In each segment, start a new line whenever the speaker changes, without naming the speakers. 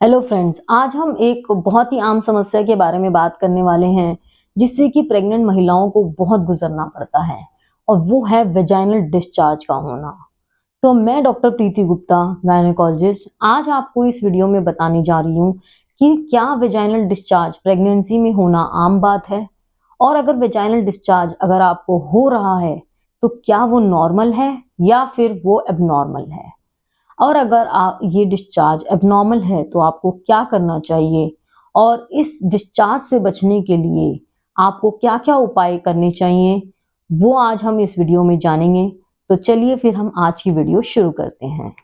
Hello friends, आज हम एक बहुत ही आम समस्या के बारे में बात करने वाले हैं जिससे कि प्रेग्नेंट महिलाओं को बहुत गुजरना पड़ता है और वो है वेजाइनल डिस्चार्ज का होना। तो मैं डॉक्टर प्रीति गुप्ता, गायनेकोलॉजिस्ट, आज आपको इस वीडियो में बताने जा रही हूँ कि क्या वेजाइनल डिस्चार्ज प्रेगनेंसी में होना आम बात है, और अगर वेजाइनल डिस्चार्ज अगर आपको हो रहा है तो क्या वो नॉर्मल है या फिर वो एबनॉर्मल है, और अगर ये डिस्चार्ज एबनॉर्मल है तो आपको क्या करना चाहिए, और इस डिस्चार्ज से बचने के लिए आपको क्या-क्या उपाय करने चाहिए, वो आज हम इस वीडियो में जानेंगे। तो चलिए फिर हम आज की वीडियो शुरू करते हैं।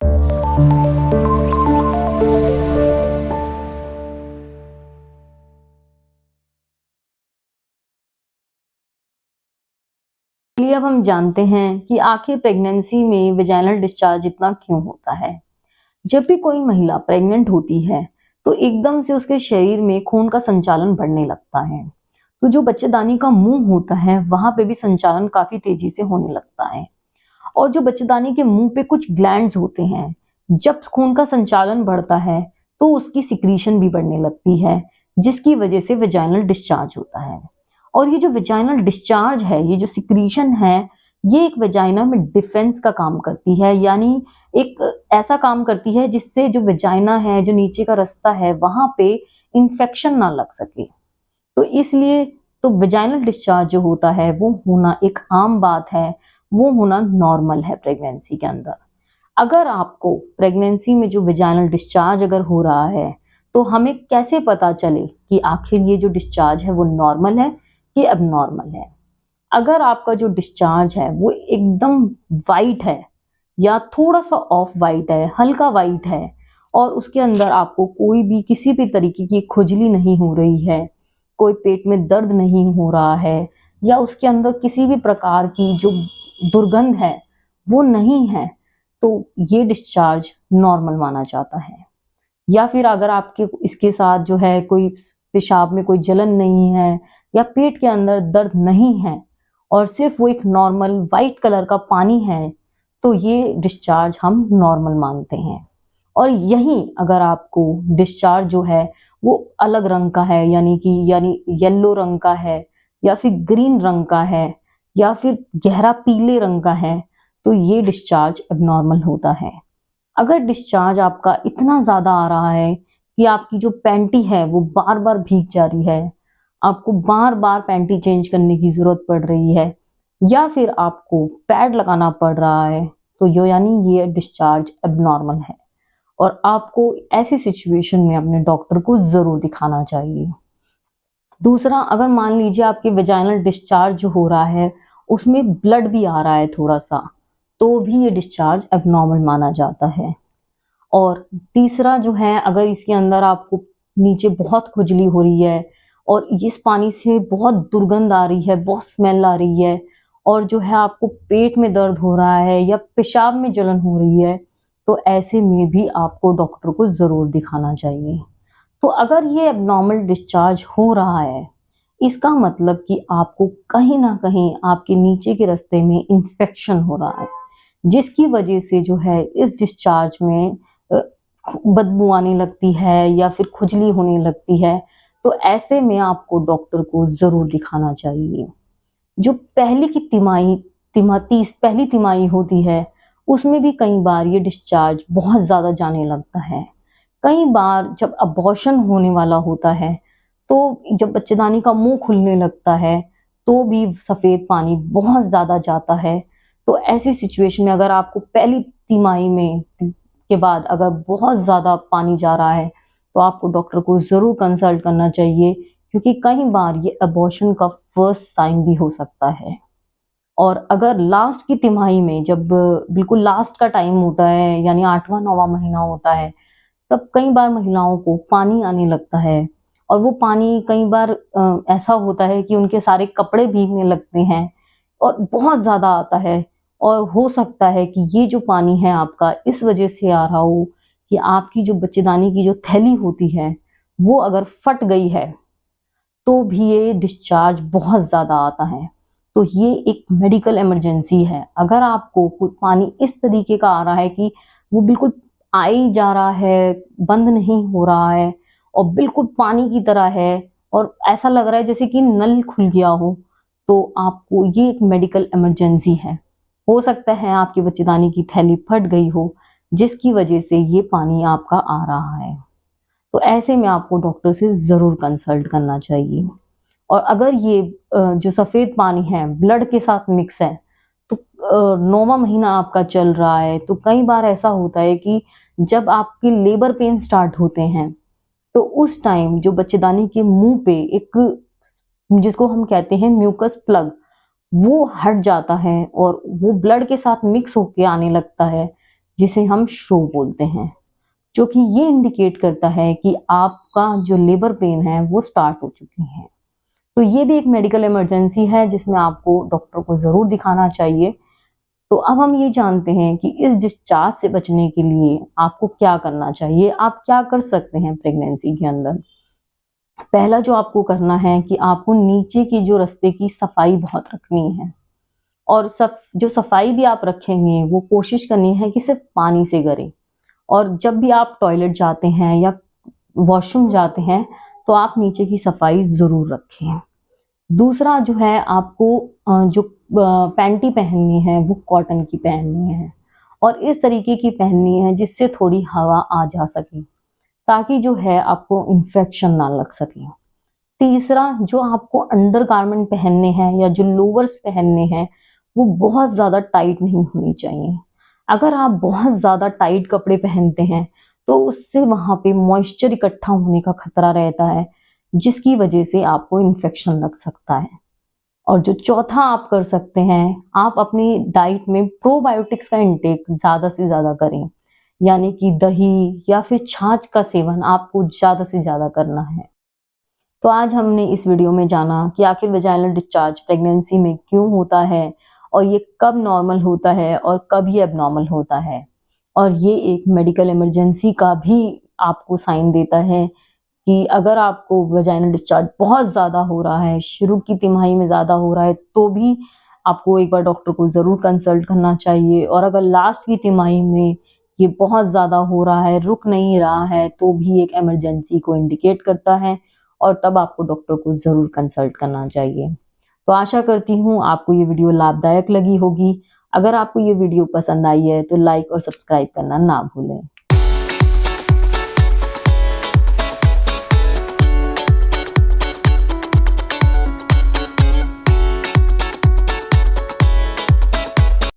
चलिए अब हम जानते हैं कि आखिर प्रेगनेंसी में वेजाइनल डिस्चार्ज इतना क्यों होता है। जब भी कोई महिला प्रेग्नेंट होती है तो एकदम से उसके शरीर में खून का संचालन बढ़ने लगता है। तो जो बच्चेदानी का मुंह होता है वहां पे भी संचालन काफी तेजी से होने लगता है, और जो बच्चेदानी के मुंह पे कुछ ग्लैंड्स होते हैं, जब खून का संचालन बढ़ता है तो उसकी सिक्रीशन भी बढ़ने लगती है, जिसकी वजह से वेजाइनल डिस्चार्ज होता है। और ये जो वेजाइनल डिस्चार्ज है, ये जो सिक्रीशन है, ये एक वेजाइना में डिफेंस का काम करती है, यानी एक ऐसा काम करती है जिससे जो वेजाइना है, जो नीचे का रास्ता है, वहां पे इंफेक्शन ना लग सके। तो इसलिए तो वेजाइनल डिस्चार्ज जो होता है वो होना एक आम बात है, वो होना नॉर्मल है प्रेगनेंसी के अंदर। अगर आपको प्रेगनेंसी में जो वेजाइनल डिस्चार्ज अगर हो रहा है तो हमें कैसे पता चले कि आखिर ये जो डिस्चार्ज है वो नॉर्मल है कि एबनॉर्मल है। अगर आपका जो डिस्चार्ज है वो एकदम वाइट है या थोड़ा सा ऑफ वाइट है, हल्का वाइट है, और उसके अंदर आपको कोई भी किसी भी तरीके की खुजली नहीं हो रही है, कोई पेट में दर्द नहीं हो रहा है, या उसके अंदर किसी भी प्रकार की जो दुर्गंध है वो नहीं है, तो ये डिस्चार्ज नॉर्मल माना जाता है। या फिर अगर आपके इसके साथ जो है कोई पेशाब में कोई जलन नहीं है, या पेट के अंदर दर्द नहीं है, और सिर्फ वो एक नॉर्मल वाइट कलर का पानी है, तो ये डिस्चार्ज हम नॉर्मल मानते हैं। और यहीं अगर आपको डिस्चार्ज जो है वो अलग रंग का है, यानी येलो रंग का है, या फिर ग्रीन रंग का है, या फिर गहरा पीले रंग का है, तो ये डिस्चार्ज एबनॉर्मल होता है। अगर डिस्चार्ज आपका इतना ज़्यादा आ रहा है कि आपकी जो पैंटी है वो बार-बार भीग जा रही है, आपको बार-बार पैंटी चेंज करने की ज़रूरत पड़ रही है, या फिर आपको पैड लगाना पड़ रहा है, तो यानी ये डिस्चार्ज एबनॉर्मल है, और आपको ऐसी सिचुएशन में अपने डॉक्टर को ज़रूर दिखाना चाहिए। दूसरा, अगर मान लीजिए आपके वेजाइनल डिस्चार्ज जो हो रहा है उसमें ब्लड भी आ रहा है थोड़ा सा, तो भी ये डिस्चार्ज एबनॉर्मल माना जाता है। और तीसरा जो है, अगर इसके अंदर आपको नीचे बहुत खुजली हो रही है और इस पानी से बहुत दुर्गंध आ रही है, बहुत स्मेल आ रही है, और जो है आपको पेट में दर्द हो रहा है या पेशाब में जलन हो रही है, तो ऐसे में भी आपको डॉक्टर को ज़रूर दिखाना चाहिए। तो अगर ये एबनॉर्मल डिस्चार्ज हो रहा है, इसका मतलब कि आपको कहीं न कहीं आपके नीचे के रास्ते में इन्फेक्शन हो रहा है, जिसकी वजह से जो है इस डिस्चार्ज में अ, बदबू आने लगती है या फिर खुजली होने लगती है। तो ऐसे में आपको डॉक्टर को ज़रूर दिखाना चाहिए। जो पहली की तिमाही तिमा तीस पहली तिमाही होती है, उसमें भी कई बार ये डिस्चार्ज बहुत ज़्यादा जाने लगता है। कई बार जब अबॉर्शन होने वाला होता है, तो जब बच्चेदानी का मुँह खुलने लगता है, तो भी सफ़ेद पानी बहुत ज़्यादा जाता है। तो ऐसी सिचुएशन में अगर आपको पहली तिमाही में के बाद अगर बहुत ज़्यादा पानी जा रहा है, तो आपको डॉक्टर को ज़रूर कंसल्ट करना चाहिए, क्योंकि कई बार ये अबॉर्शन का फर्स्ट साइन भी हो सकता है। और अगर लास्ट की तिमाही में, जब बिल्कुल लास्ट का टाइम होता है, यानी 8वाँ-9वाँ महीना होता है, तब कई बार महिलाओं को पानी आने लगता है, और वो पानी कई बार ऐसा होता है कि उनके सारे कपड़े भीगने लगते हैं और बहुत ज़्यादा आता है। और हो सकता है कि ये जो पानी है आपका इस वजह से आ रहा हो कि आपकी जो बच्चेदानी की जो थैली होती है वो अगर फट गई है, तो भी ये डिस्चार्ज बहुत ज़्यादा आता है। तो ये एक मेडिकल इमरजेंसी है। अगर आपको कोई पानी इस तरीके का आ रहा है कि वो बिल्कुल आई जा रहा है, बंद नहीं हो रहा है और बिल्कुल पानी की तरह है और ऐसा लग रहा है जैसे कि नल खुल गया हो, तो आपको ये एक मेडिकल इमरजेंसी है। हो सकता है आपकी बच्चेदानी की थैली फट गई हो, जिसकी वजह से ये पानी आपका आ रहा है। तो ऐसे में आपको डॉक्टर से ज़रूर कंसल्ट करना चाहिए। और अगर ये जो सफ़ेद पानी है ब्लड के साथ मिक्स है, तो 9वां महीना आपका चल रहा है, तो कई बार ऐसा होता है कि जब आपके लेबर पेन स्टार्ट होते हैं, तो उस टाइम जो बच्चेदानी के मुंह पे एक, जिसको हम कहते हैं म्यूकस प्लग, वो हट जाता है और वो ब्लड के साथ मिक्स होके आने लगता है, जिसे हम शो बोलते हैं, जो कि ये इंडिकेट करता है कि आपका जो लेबर पेन है वो स्टार्ट हो चुकी है। तो ये भी एक मेडिकल इमरजेंसी है जिसमें आपको डॉक्टर को ज़रूर दिखाना चाहिए। तो अब हम ये जानते हैं कि इस डिस्चार्ज से बचने के लिए आपको क्या करना चाहिए, आप क्या कर सकते हैं प्रेगनेंसी के अंदर। पहला जो आपको करना है कि आपको नीचे की जो रास्ते की सफाई बहुत रखनी है और जो सफाई भी आप रखेंगे वो कोशिश करनी है कि सिर्फ पानी से करें। और जब भी आप टॉयलेट जाते हैं या वॉशरूम जाते हैं, तो आप नीचे की सफाई ज़रूर रखें। दूसरा जो है आपको जो पैंटी पहननी है वो कॉटन की पहननी है और इस तरीके की पहननी है जिससे थोड़ी हवा आ जा सके, ताकि जो है आपको इन्फेक्शन ना लग सके। तीसरा, जो आपको अंडरगारमेंट पहनने हैं या जो लोवर्स पहनने हैं, वो बहुत ज़्यादा टाइट नहीं होनी चाहिए। अगर आप बहुत ज़्यादा टाइट कपड़े पहनते हैं, तो उससे वहाँ पे मॉइस्चर इकट्ठा होने का खतरा रहता है, जिसकी वजह से आपको इन्फेक्शन लग सकता है। और जो चौथा आप कर सकते हैं, आप अपनी डाइट में प्रोबायोटिक्स का इंटेक ज़्यादा से ज़्यादा करें, यानी कि दही या फिर छाछ का सेवन आपको ज़्यादा से ज़्यादा करना है। तो आज हमने इस वीडियो में जाना कि आखिर वेजाइनल डिस्चार्ज प्रेगनेंसी में क्यों होता है और ये कब नॉर्मल होता है और कब ये एबनॉर्मल होता है, और ये एक मेडिकल इमरजेंसी का भी आपको साइन देता है कि अगर आपको वेजाइनल डिस्चार्ज बहुत ज़्यादा हो रहा है, शुरू की तिमाही में ज़्यादा हो रहा है, तो भी आपको एक बार डॉक्टर को ज़रूर कंसल्ट करना चाहिए। और अगर लास्ट की तिमाही में ये बहुत ज़्यादा हो रहा है, रुक नहीं रहा है, तो भी एक इमरजेंसी को इंडिकेट करता है और तब आपको डॉक्टर को ज़रूर कंसल्ट करना चाहिए। तो आशा करती हूँ आपको ये वीडियो लाभदायक लगी होगी। अगर आपको ये वीडियो पसंद आई है तो लाइक और सब्सक्राइब करना ना भूलें।